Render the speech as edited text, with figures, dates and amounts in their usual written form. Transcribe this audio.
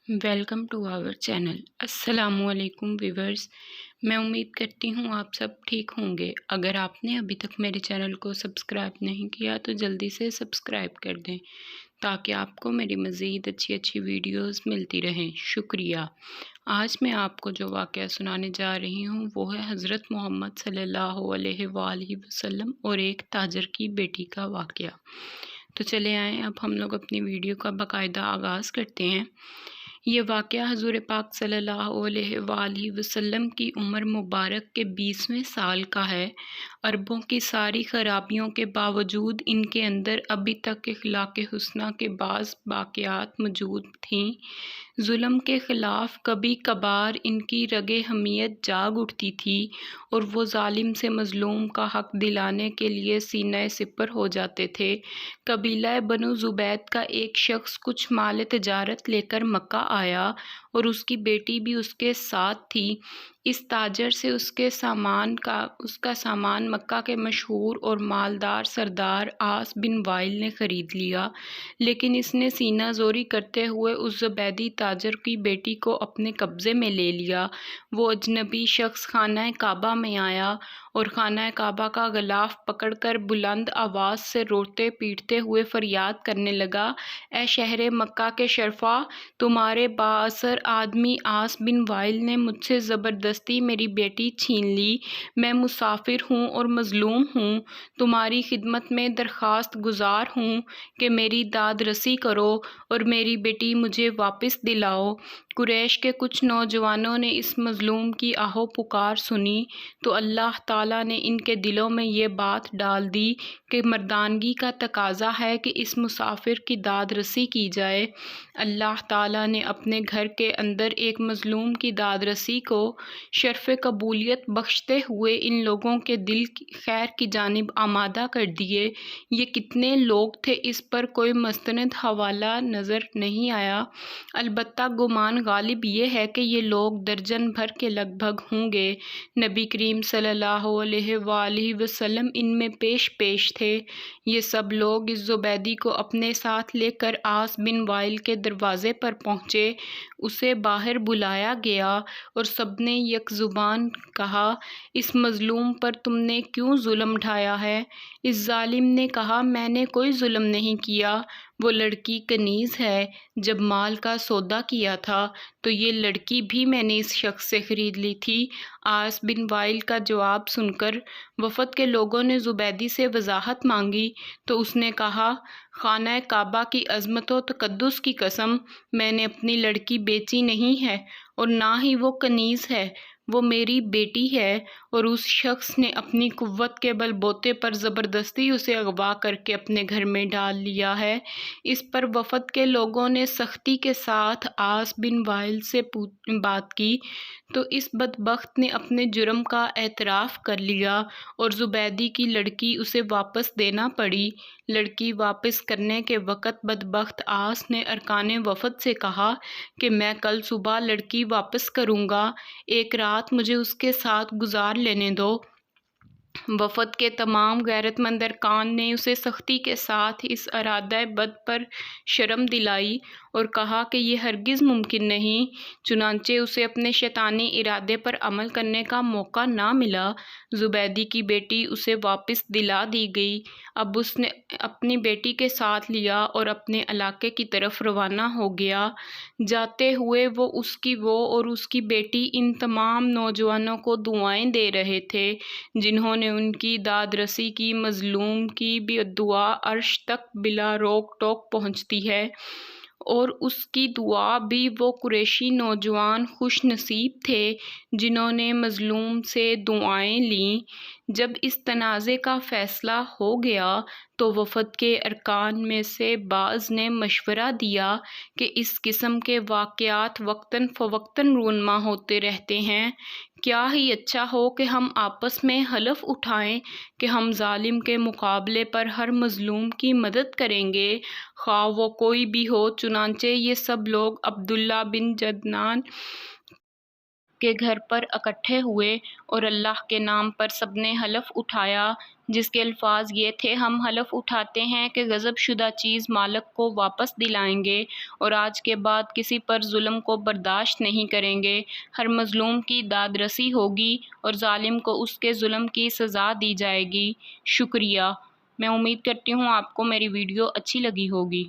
Welcome to our channel. السلام علیکم viewers, میں امید کرتی ہوں آپ سب ٹھیک ہوں گے۔ اگر آپ نے ابھی تک میرے چینل کو سبسکرائب نہیں کیا تو جلدی سے سبسکرائب کر دیں تاکہ آپ کو میری مزید اچھی ویڈیوز ملتی رہیں۔ شکریہ۔ آج میں آپ کو جو واقعہ سنانے جا رہی ہوں وہ ہے حضرت محمد صلی اللہ علیہ وآلہ وسلم اور ایک تاجر کی بیٹی کا واقعہ۔ تو چلے آئیں اب ہم لوگ اپنی ویڈیو کا باقاعدہ آغاز کرتے ہیں۔ یہ واقعہ حضور پاک صلی اللہ علیہ وآلہ وسلم کی عمر مبارک کے 20ویں سال کا ہے۔ عربوں کی ساری خرابیوں کے باوجود ان کے اندر ابھی تک اخلاق حسنہ کے بعض باقیات موجود تھیں۔ ظلم کے خلاف کبھی کبھار ان کی رگ حمیت جاگ اٹھتی تھی اور وہ ظالم سے مظلوم کا حق دلانے کے لیے سینہ سپر ہو جاتے تھے۔ قبیلہ بنو زبید کا ایک شخص کچھ مال تجارت لے کر مکہ آیا اور اس کی بیٹی بھی اس کے ساتھ تھی۔ اس تاجر سے اس کا سامان مکہ کے مشہور اور مالدار سردار عاص بن وائل نے خرید لیا، لیکن اس نے سینہ زوری کرتے ہوئے اس زبیدی تاجر کی بیٹی کو اپنے قبضے میں لے لیا۔ وہ اجنبی شخص خانہ کعبہ میں آیا اور خانہ کعبہ کا غلاف پکڑ کر بلند آواز سے روتے پیٹتے ہوئے فریاد کرنے لگا، اے شہر مکہ کے شرفاء، تمہارے بااثر آدمی عاص بن وائل نے مجھ سے زبردستی میری بیٹی چھین لی۔ میں مسافر ہوں اور مظلوم ہوں، تمہاری خدمت میں درخواست گزار ہوں کہ میری داد رسی کرو اور میری بیٹی مجھے واپس دلاؤ۔ قریش کے کچھ نوجوانوں نے اس مظلوم کی آہو پکار سنی تو اللہ تعالیٰ نے ان کے دلوں میں یہ بات ڈال دی کہ مردانگی کا تقاضا ہے کہ اس مسافر کی داد رسی کی جائے۔ اللہ تعالیٰ نے اپنے گھر کے اندر ایک مظلوم کی داد رسی کو شرف قبولیت بخشتے ہوئے ان لوگوں کے دل خیر کی جانب آمادہ کر دیے۔ یہ کتنے لوگ تھے اس پر کوئی مستند حوالہ نظر نہیں آیا، البتہ گمان غالب یہ ہے کہ یہ لوگ درجن بھر کے لگ بھگ ہوں گے۔ نبی کریم صلی اللہ علیہ وآلہ وسلم ان میں پیش تھے۔ یہ سب لوگ اس زبیدی کو اپنے ساتھ لے کر عاص بن وائل کے دروازے پر پہنچے۔ اسے باہر بلایا گیا اور سب نے یک زبان کہا، اس مظلوم پر تم نے کیوں ظلم ڈھایا ہے؟ اس ظالم نے کہا، میں نے کوئی ظلم نہیں کیا، وہ لڑکی کنیز ہے۔ جب مال کا سودا کیا تھا تو یہ لڑکی بھی میں نے اس شخص سے خرید لی تھی۔ عاص بن وائل کا جواب سن کر وفد کے لوگوں نے زبیدی سے وضاحت مانگی تو اس نے کہا، خانہ کعبہ کی عظمت و تقدس کی قسم، میں نے اپنی لڑکی بیچی نہیں ہے اور نہ ہی وہ کنیز ہے، وہ میری بیٹی ہے۔ اور اس شخص نے اپنی قوت کے بل بوتے پر زبردستی اسے اغوا کر کے اپنے گھر میں ڈال لیا ہے۔ اس پر وفد کے لوگوں نے سختی کے ساتھ عاص بن وائل سے بات کی تو اس بدبخت نے اپنے جرم کا اعتراف کر لیا اور زبیدی کی لڑکی اسے واپس دینا پڑی۔ لڑکی واپس کرنے کے وقت بدبخت عاص نے ارکان وفد سے کہا کہ میں کل صبح لڑکی واپس کروں گا، ایک رات مجھے اس کے ساتھ گزار لینے دو۔ وفد کے تمام غیرت مند ارکان نے اسے سختی کے ساتھ اس ارادہ بد پر شرم دلائی اور کہا کہ یہ ہرگز ممکن نہیں، چنانچہ اسے اپنے شیطانی ارادے پر عمل کرنے کا موقع نہ ملا۔ زبیدی کی بیٹی اسے واپس دلا دی گئی۔ اب اس نے اپنی بیٹی کے ساتھ لیا اور اپنے علاقے کی طرف روانہ ہو گیا۔ جاتے ہوئے وہ اور اس کی بیٹی ان تمام نوجوانوں کو دعائیں دے رہے تھے جنہوں نے ان کی داد رسی کی۔ مظلوم کی بھی دعا عرش تک بلا روک ٹوک پہنچتی ہے اور اس کی دعا بھی وہ قریشی نوجوان خوش نصیب تھے جنہوں نے مظلوم سے دعائیں لیں۔ جب اس تنازع کا فیصلہ ہو گیا تو وفد کے ارکان میں سے بعض نے مشورہ دیا کہ اس قسم کے واقعات وقتاً فوقتاً رونما ہوتے رہتے ہیں، کیا ہی اچھا ہو کہ ہم آپس میں حلف اٹھائیں کہ ہم ظالم کے مقابلے پر ہر مظلوم کی مدد کریں گے، خواہ وہ کوئی بھی ہو۔ چنانچہ یہ سب لوگ عبداللہ بن جدعان کے گھر پر اکٹھے ہوئے اور اللہ کے نام پر سب نے حلف اٹھایا، جس کے الفاظ یہ تھے: ہم حلف اٹھاتے ہیں کہ غصب شدہ چیز مالک کو واپس دلائیں گے اور آج کے بعد کسی پر ظلم کو برداشت نہیں کریں گے۔ ہر مظلوم کی داد رسی ہوگی اور ظالم کو اس کے ظلم کی سزا دی جائے گی۔ شکریہ۔ میں امید کرتی ہوں آپ کو میری ویڈیو اچھی لگی ہوگی۔